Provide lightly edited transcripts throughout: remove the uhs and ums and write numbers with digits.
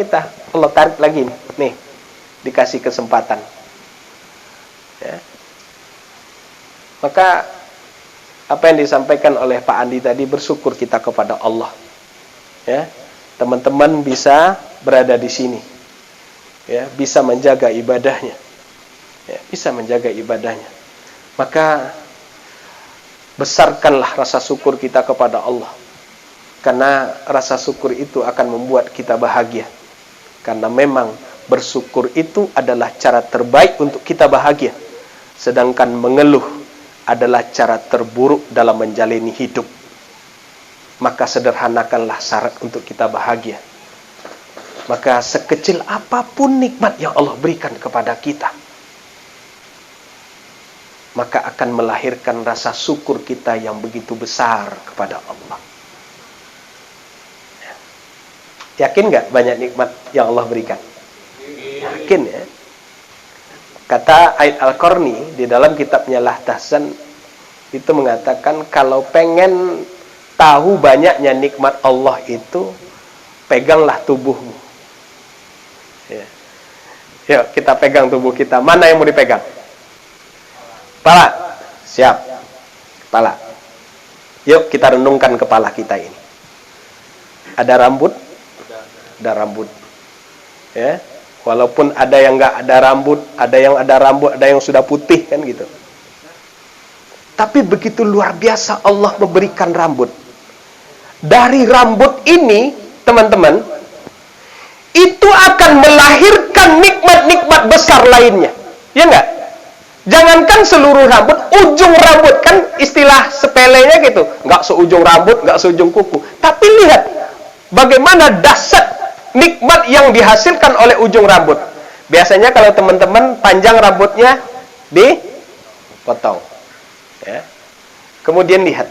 kita. Allah tarik lagi nih, dikasih kesempatan. Ya. Maka apa yang disampaikan oleh Pak Andi tadi, bersyukur kita kepada Allah. Ya, teman-teman bisa berada di sini, ya, bisa menjaga ibadahnya, ya, bisa menjaga ibadahnya. Maka besarkanlah rasa syukur kita kepada Allah, karena rasa syukur itu akan membuat kita bahagia. Karena memang bersyukur itu adalah cara terbaik untuk kita bahagia, sedangkan mengeluh adalah cara terburuk dalam menjalani hidup. Maka sederhanakanlah syarat untuk kita bahagia. Maka sekecil apapun nikmat yang Allah berikan kepada kita, maka akan melahirkan rasa syukur kita yang begitu besar kepada Allah. Yakin nggak banyak nikmat yang Allah berikan? Yakin ya? Kata Aid Al-Qarni di dalam kitabnya Lahtahzan itu mengatakan, kalau pengen tahu banyaknya nikmat Allah itu, peganglah tubuhmu. Ya. Yuk kita pegang tubuh kita. Mana yang mau dipegang? Kepala. Siap. Kepala. Yuk kita renungkan kepala kita ini. Ada rambut? Ada rambut. Ya. Walaupun ada yang nggak ada rambut, ada yang ada rambut, ada yang sudah putih kan gitu. Tapi begitu luar biasa Allah memberikan rambut. Dari rambut ini, teman-teman, itu akan melahirkan nikmat-nikmat besar lainnya. Ya nggak? Jangankan seluruh rambut, ujung rambut, kan istilah sepelenya gitu. Nggak seujung rambut, nggak seujung kuku. Tapi lihat bagaimana dahsyat nikmat yang dihasilkan oleh ujung rambut. Biasanya kalau teman-teman panjang rambutnya dipotong, ya. Kemudian lihat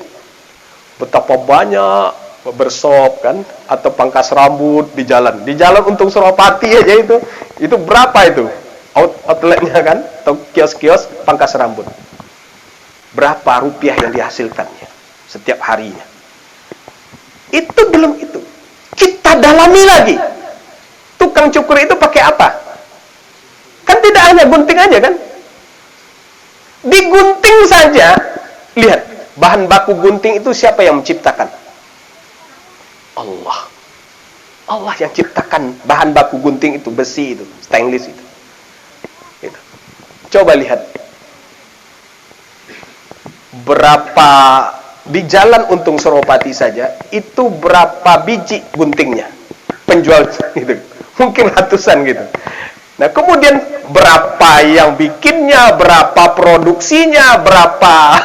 betapa banyak bersop kan, atau pangkas rambut di jalan. Di jalan Untung Suropati aja itu berapa itu? Outletnya kan, atau kios-kios pangkas rambut. Berapa rupiah yang dihasilkannya setiap harinya? Itu belum itu. Kita dalami lagi. Tukang cukur itu pakai apa? Kan tidak hanya gunting aja kan? Digunting saja. Lihat, bahan baku gunting itu siapa yang menciptakan? Allah. Allah yang ciptakan bahan baku gunting itu, besi itu, stainless itu. Gitu. Coba lihat. Berapa di jalan Untung Suropati saja, itu berapa biji guntingnya? Penjual itu. Mungkin ratusan gitu. Nah, kemudian berapa yang bikinnya, berapa produksinya, berapa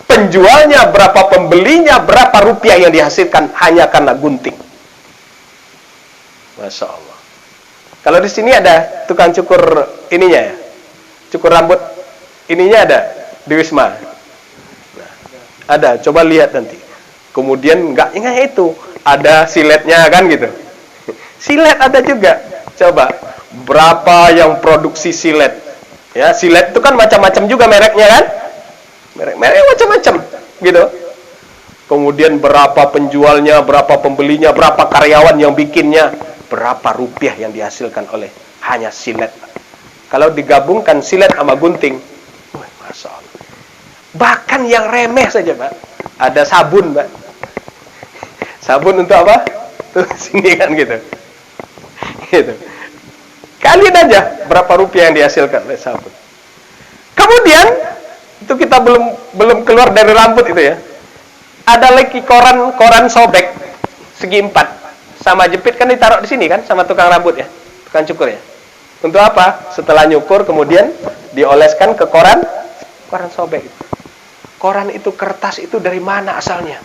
penjualnya, berapa pembelinya, berapa rupiah yang dihasilkan hanya karena gunting. Masya Allah. Kalau di sini ada tukang cukur ininya ya, cukur rambut ininya ada di Wisma. Nah, ada, coba lihat nanti. Kemudian nggak ingat itu, ada siletnya kan gitu. Silet ada juga. Coba berapa yang produksi silet? Ya, silet itu kan macam-macam juga mereknya kan? Merek-merek macam-macam gitu. Kemudian berapa penjualnya, berapa pembelinya, berapa karyawan yang bikinnya, berapa rupiah yang dihasilkan oleh hanya silet. Kalau digabungkan silet sama gunting, Masya Allah. Bahkan yang remeh saja, Pak. Ada sabun, Pak. Sabun untuk apa? Tuh sini kan gitu. Gitu. Kalian aja berapa rupiah yang dihasilkan oleh sabun. Kemudian itu kita belum keluar dari rambut itu ya. Ada lagi koran sobek segi 4 sama jepit kan ditaruh di sini kan sama tukang rambut ya, tukang cukur ya. Untuk apa? Setelah nyukur kemudian dioleskan ke koran sobek itu. Koran itu, kertas itu dari mana asalnya?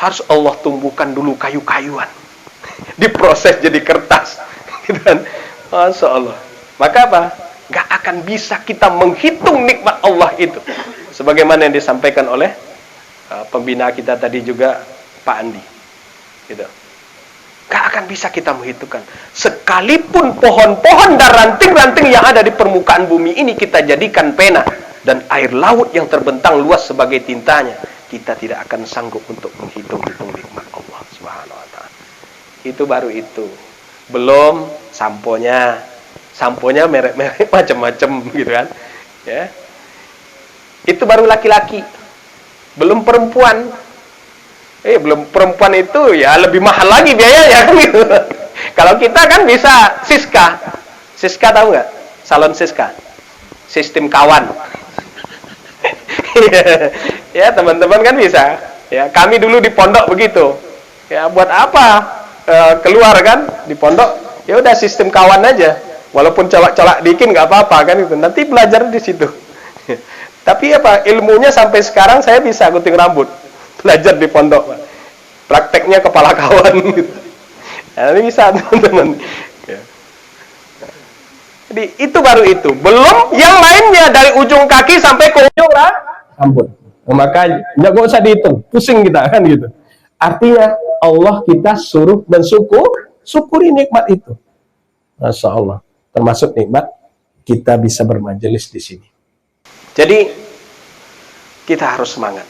Harus Allah tumbuhkan dulu kayu-kayuan. Diproses jadi kertas. Gitu kan? Masya Allah. Maka apa? Gak akan bisa kita menghitung nikmat Allah itu. Sebagaimana yang disampaikan oleh pembina kita tadi juga, Pak Andi. Gitu. Gak akan bisa kita menghitungkan. Sekalipun pohon-pohon dan ranting-ranting yang ada di permukaan bumi ini kita jadikan pena, dan air laut yang terbentang luas sebagai tintanya, kita tidak akan sanggup untuk menghitung-hitung nikmat Allah Subhanahu wa ta'ala. Itu baru itu. Belum samponya. Samponya merek-merek macam-macam gitu kan. Ya. Itu baru laki-laki. Belum perempuan. Belum perempuan itu ya lebih mahal lagi biayanya kan gitu. Kalau kita kan bisa Siska. Siska tahu nggak? Salon Siska. Sistem kawan. Ya, teman-teman kan bisa. Ya, kami dulu di pondok begitu. Ya, buat apa? Keluar kan di pondok, ya udah sistem kawan aja. Walaupun colak-colak dikit nggak apa-apa kan itu. Nanti belajar di situ. Tapi apa? Ilmunya sampai sekarang saya bisa gunting rambut. Belajar di pondok. Prakteknya kepala kawan gitu. Ya, ini bisa teman-teman. Ya. Jadi itu baru itu. Belum yang lainnya dari ujung kaki sampai ke ujung rambut. Maka nggak usah dihitung, pusing kita kan gitu. Artinya Allah kita suruh syukuri nikmat itu. Masya Allah. Termasuk nikmat kita bisa bermajelis di sini. Jadi kita harus semangat,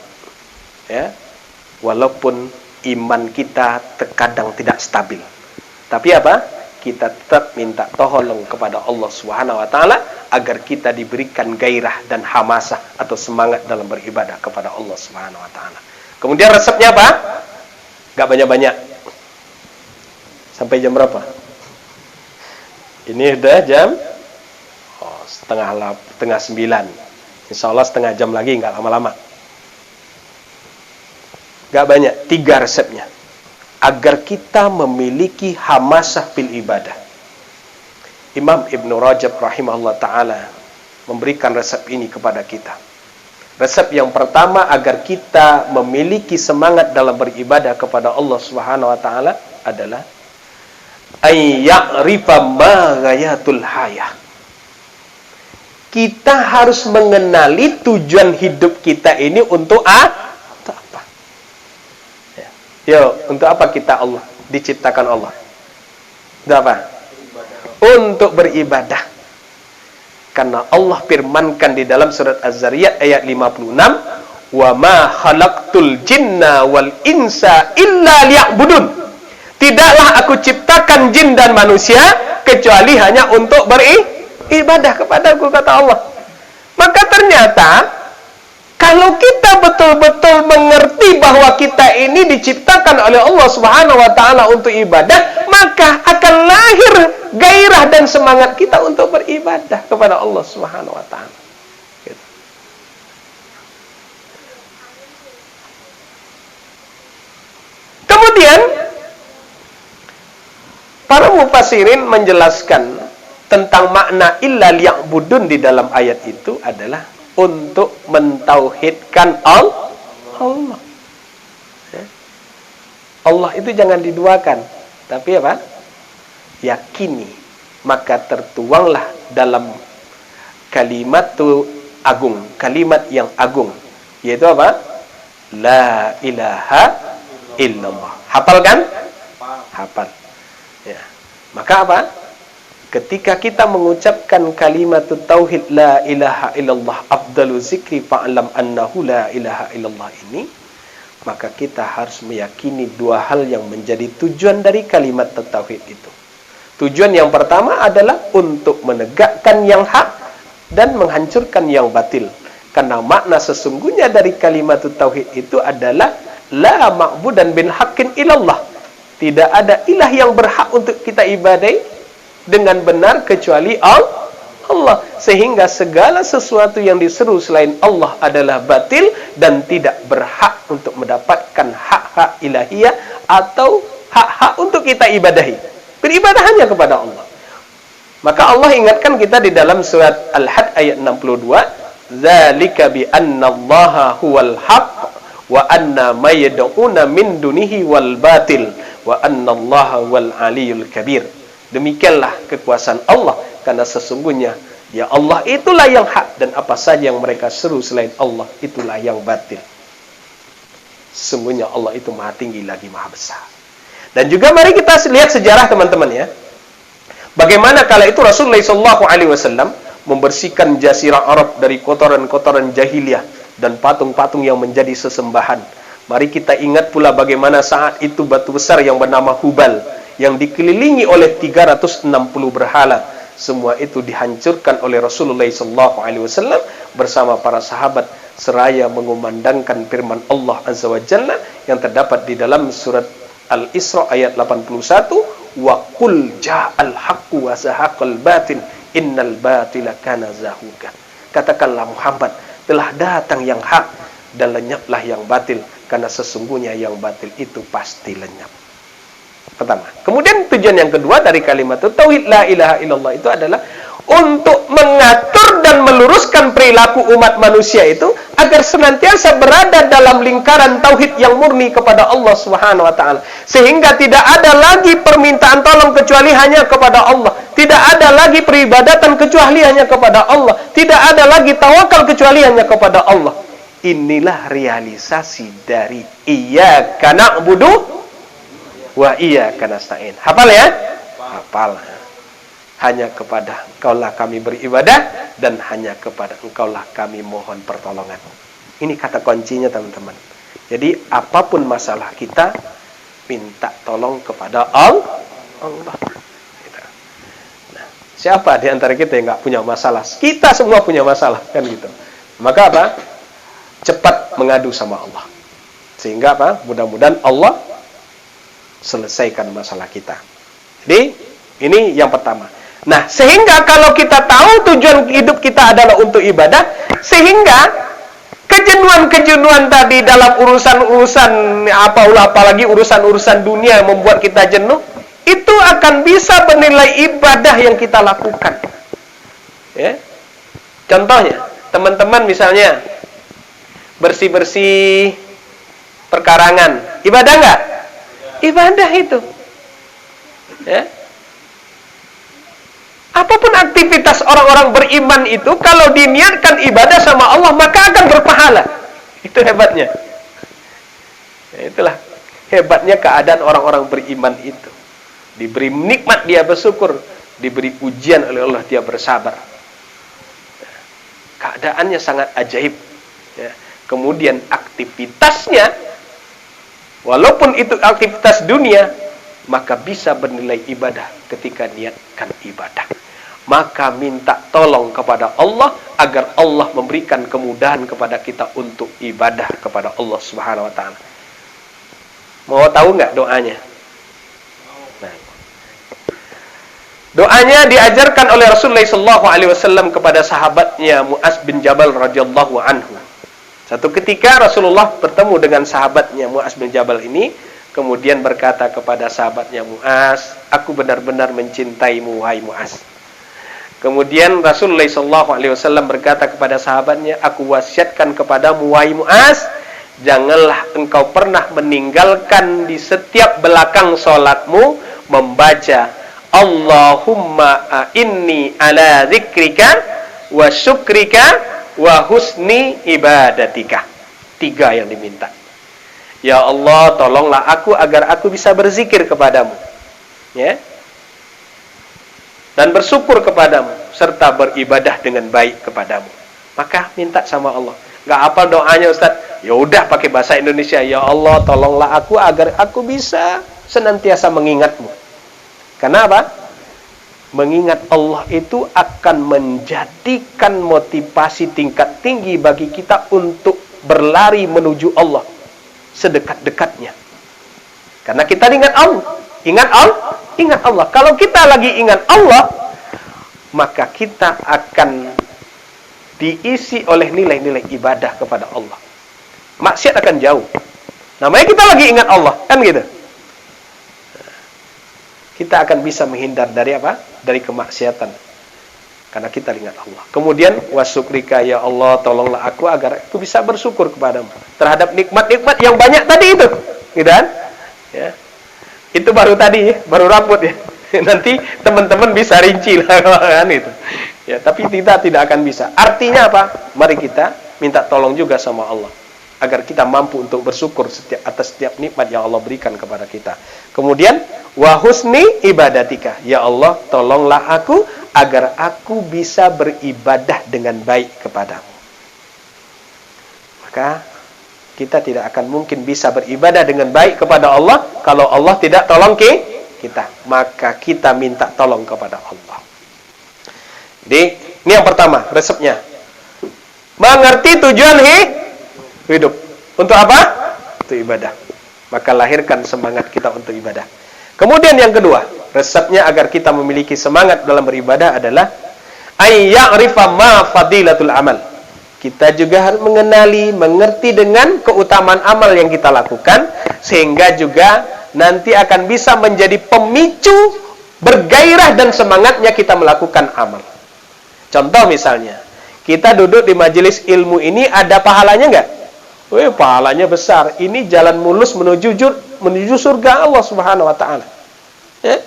ya. Walaupun iman kita terkadang tidak stabil, tapi apa? Kita tetap minta tolong kepada Allah Subhanahu wa taala agar kita diberikan gairah dan hamasah atau semangat dalam beribadah kepada Allah Subhanahu wa taala. Kemudian resepnya apa? Gak banyak-banyak. Sampai jam berapa? Ini udah jam setengah 9. Insya Allah setengah jam lagi, nggak lama-lama. Gak banyak, 3 resepnya. Agar kita memiliki hamasah fil ibadah. Imam Ibn Rajab rahimahullah ta'ala memberikan resep ini kepada kita. Resep yang pertama agar kita memiliki semangat dalam beribadah kepada Allah Subhanahu wa taala adalah ayya'rifa ma ghayatul hayah. Kita harus mengenali tujuan hidup kita ini untuk apa? Yo, untuk apa kita Allah diciptakan Allah? Untuk apa? Untuk beribadah. Karena Allah firmankan di dalam surat Az-Zariyat ayat 56, "Wa ma khalaqtul jinna wal insa illa liya'budun." Tidaklah aku ciptakan jin dan manusia kecuali hanya untuk beribadah kepadaku, kata Allah. Maka ternyata kalau kita betul-betul mengerti bahwa kita ini diciptakan oleh Allah Subhanahu wa taala untuk ibadah, maka akan lahir gairah dan semangat kita untuk beribadah kepada Allah Subhanahu wa taala. Gitu. Kemudian para mufassirin menjelaskan tentang makna illa liya'budun di dalam ayat itu adalah untuk mentauhidkan Allah. Allah itu jangan diduakan, tapi apa? Yakini. Maka tertuanglah dalam kalimat agung, kalimat yang agung, yaitu apa? La ilaha illallah. Hafal kan? Hafal. Ya. Maka apa? Ketika kita mengucapkan kalimat tauhid la ilaha illallah afdalu zikri fa'lam annahu la ilaha illallah ini, maka kita harus meyakini 2 hal yang menjadi tujuan dari kalimat tauhid itu. Tujuan yang pertama adalah untuk menegakkan yang hak dan menghancurkan yang batil. Karena makna sesungguhnya dari kalimat tauhid itu adalah la ma'budan bil haqqin illallah. Tidak ada ilah yang berhak untuk kita ibadahi dengan benar kecuali Allah. Sehingga segala sesuatu yang diseru selain Allah adalah batil dan tidak berhak untuk mendapatkan hak-hak ilahiyah atau hak-hak untuk kita ibadahi. Beribadah hanya kepada Allah. Maka Allah ingatkan kita di dalam surat Al-Had ayat 62, "Dzalika bi annallaha huwal haqq wa anna ma yad'una min dunihi wal batil wa annallaha wal aliyul kabir." Demikianlah kekuasaan Allah, karena sesungguhnya ya Allah itulah yang hak dan apa saja yang mereka seru selain Allah itulah yang batil. Sesungguhnya Allah itu maha tinggi lagi maha besar. Dan juga mari kita lihat sejarah teman-teman ya. Bagaimana kala itu Rasulullah SAW membersihkan jazirah Arab dari kotoran-kotoran jahiliyah dan patung-patung yang menjadi sesembahan. Mari kita ingat pula bagaimana saat itu batu besar yang bernama Hubal yang dikelilingi oleh 360 berhala. Semua itu dihancurkan oleh Rasulullah SAW bersama para sahabat seraya mengumandangkan firman Allah Azza wa Jalla yang terdapat di dalam surat Al-Isra ayat 81, wa qul ja'al haqqu wa zahaqal batil innal batila kana zahuqa. Katakanlah Muhammad, telah datang yang hak dan lenyaplah yang batil, karena sesungguhnya yang batil itu pasti lenyap. Pertama. Kemudian tujuan yang kedua dari kalimat tauhid la ilaha illallah itu adalah untuk mengatur dan meluruskan perilaku umat manusia itu agar senantiasa berada dalam lingkaran tauhid yang murni kepada Allah Subhanahu wa taala. Sehingga tidak ada lagi permintaan tolong kecuali hanya kepada Allah. Tidak ada lagi peribadatan kecuali hanya kepada Allah. Tidak ada lagi tawakal kecuali hanya kepada Allah. Inilah realisasi dari iyyaka na'budu wa iyyaka nasta'in. Hafal ya? Hafal. Hanya kepada Engkaulah kami beribadah dan hanya kepada Engkaulah kami mohon pertolongan. Ini kata kuncinya, teman-teman. Jadi apapun masalah kita, minta tolong kepada Allah. Nah, siapa di antara kita yang nggak punya masalah? Kita semua punya masalah, kan gitu. Maka apa? Cepat mengadu sama Allah. Sehingga apa? Mudah-mudahan Allah selesaikan masalah kita. Jadi ini yang pertama. Nah, sehingga kalau kita tahu tujuan hidup kita adalah untuk ibadah, sehingga kejenuhan-kejenuhan tadi dalam urusan-urusan apalagi urusan-urusan dunia yang membuat kita jenuh, itu akan bisa bernilai ibadah yang kita lakukan. Ya. Contohnya, teman-teman misalnya bersih-bersih perkarangan, ibadah nggak? Ibadah itu. Ya. Apapun aktivitas orang-orang beriman itu, kalau diniatkan ibadah sama Allah, maka akan berpahala. Itu hebatnya. Ya, itulah hebatnya keadaan orang-orang beriman itu. Diberi nikmat dia bersyukur, diberi ujian oleh Allah dia bersabar. Ya, keadaannya sangat ajaib. Ya. Kemudian aktivitasnya, walaupun itu aktivitas dunia, maka bisa bernilai ibadah ketika niatkan ibadah. Maka minta tolong kepada Allah agar Allah memberikan kemudahan kepada kita untuk ibadah kepada Allah Subhanahu wa taala. Mau tahu nggak doanya? Nah. Doanya diajarkan oleh Rasulullah SAW kepada sahabatnya Mu'az bin Jabal radhiyallahu anhu. Satu ketika Rasulullah bertemu dengan sahabatnya Mu'az bin Jabal ini, kemudian berkata kepada sahabatnya Mu'az, aku benar-benar mencintaimu, wahai Mu'az. Kemudian Rasulullah SAW berkata kepada sahabatnya, aku wasiatkan kepadamu, wahai Mu'az, janganlah engkau pernah meninggalkan di setiap belakang sholatmu membaca Allahumma inni ala zikrika wa syukrika wa husni ibadatika. 3 yang diminta. Ya Allah, tolonglah aku agar aku bisa berzikir kepadamu. Ya. Dan bersyukur kepadamu serta beribadah dengan baik kepadamu. Maka minta sama Allah. Enggak hafal doanya, Ustaz. Ya udah pakai bahasa Indonesia. Ya Allah, tolonglah aku agar aku bisa senantiasa mengingatmu. Karena apa? Mengingat Allah itu akan menjadikan motivasi tingkat tinggi bagi kita untuk berlari menuju Allah sedekat-dekatnya. Karena kita ingat Allah. Ingat Allah. Kalau kita lagi ingat Allah, maka kita akan diisi oleh nilai-nilai ibadah kepada Allah. Maksiat akan jauh. Namanya kita lagi ingat Allah, kan gitu. Kita akan bisa menghindar dari apa? Dari kemaksiatan. Karena kita ingat Allah. Kemudian wasyukrika, ya Allah, tolonglah aku agar aku bisa bersyukur kepadamu terhadap nikmat-nikmat yang banyak tadi itu. Gitu kan? Ya. Itu baru tadi, baru rambut ya. Nanti teman-teman bisa rinci lah kan itu. Ya, tapi kita tidak akan bisa. Artinya apa? Mari kita minta tolong juga sama Allah agar kita mampu untuk bersyukur atas setiap nikmat yang Allah berikan kepada kita. Kemudian wa husni ibadatika. Ya Allah, tolonglah aku agar aku bisa beribadah dengan baik kepadamu. Maka kita tidak akan mungkin bisa beribadah dengan baik kepada Allah kalau Allah tidak tolong kita, maka kita minta tolong kepada Allah. Jadi, ini yang pertama, resepnya. Mengerti tujuan hidup. Untuk apa? Untuk ibadah. Maka lahirkan semangat kita untuk ibadah. Kemudian yang kedua, resepnya agar kita memiliki semangat dalam beribadah adalah ayya'rifa ma fadilatul amal. Kita juga harus mengenali, mengerti dengan keutamaan amal yang kita lakukan, sehingga juga nanti akan bisa menjadi pemicu bergairah dan semangatnya kita melakukan amal. Contoh misalnya, kita duduk di majelis ilmu ini, ada pahalanya nggak? Wih, pahalanya besar. Ini jalan mulus menuju surga Allah Subhanahu wa taala. Ya?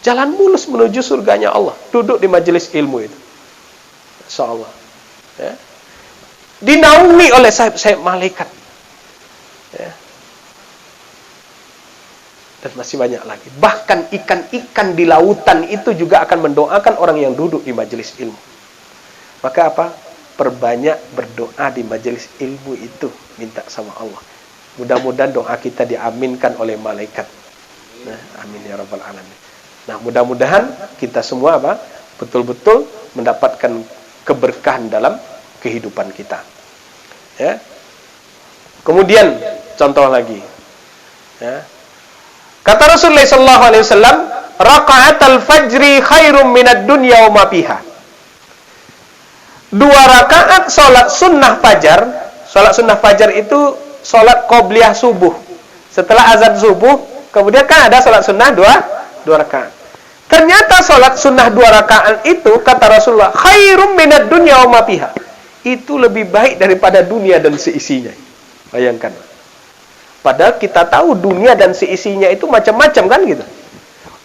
Jalan mulus menuju surganya Allah. Duduk di majelis ilmu itu. Insyaallah. Ya? Dinaungi oleh sayap malaikat. Ya. Dan masih banyak lagi. Bahkan ikan-ikan di lautan itu juga akan mendoakan orang yang duduk di majelis ilmu. Maka apa? Perbanyak berdoa di majelis ilmu itu. Minta sama Allah. Mudah-mudahan doa kita diaminkan oleh malaikat. Nah, amin ya rabbal alamin. Nah, mudah-mudahan kita semua apa? Betul-betul mendapatkan keberkahan dalam kehidupan kita. Ya. Kemudian contoh lagi. Ya. Kata Rasulullah sallallahu alaihi wasallam, "Raka'atul fajri khairum minad dunya wa ma fiha." 2 rakaat salat sunnah fajar. Salat sunnah fajar itu salat qobliyah subuh. Setelah azan subuh, kemudian kan ada salat sunnah 2 rakaat. Ternyata salat sunnah 2 rakaat itu kata Rasulullah, khairum minad dunya wa ma fiha. Itu lebih baik daripada dunia dan seisinya. Bayangkan. Padahal kita tahu dunia dan seisinya itu macam-macam kan gitu.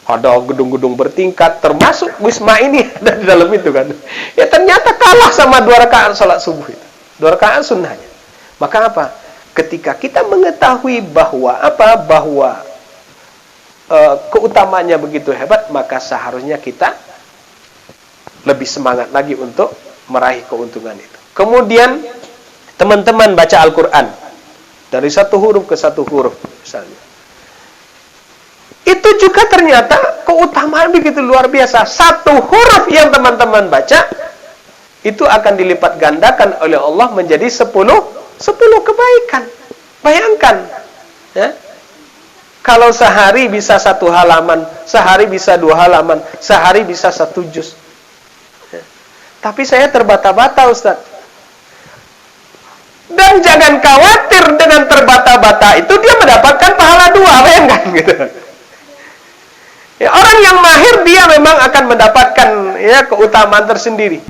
Ada gedung-gedung bertingkat, termasuk Wisma ini ada di dalam itu kan. Ya ternyata kalah sama 2 rakaat salat subuh itu. 2 rakaat sunnahnya. Maka apa? Ketika kita mengetahui bahwa keutamaannya begitu hebat, maka seharusnya kita lebih semangat lagi untuk meraih keuntungan itu. Kemudian teman-teman baca Al-Quran dari 1 huruf ke 1 huruf misalnya. Itu juga ternyata keutamaan begitu luar biasa. 1 huruf yang teman-teman baca itu akan dilipat gandakan oleh Allah menjadi 10 kebaikan. Bayangkan, ya. Kalau sehari bisa 1 halaman, sehari bisa 2 halaman, sehari bisa 1 juz. Ya. Tapi saya terbata-bata, Ustaz. Dan jangan khawatir dengan terbata-bata itu dia mendapatkan pahala 2, bayangkan gitu. Ya, orang yang mahir dia memang akan mendapatkan ya keutamaan tersendiri.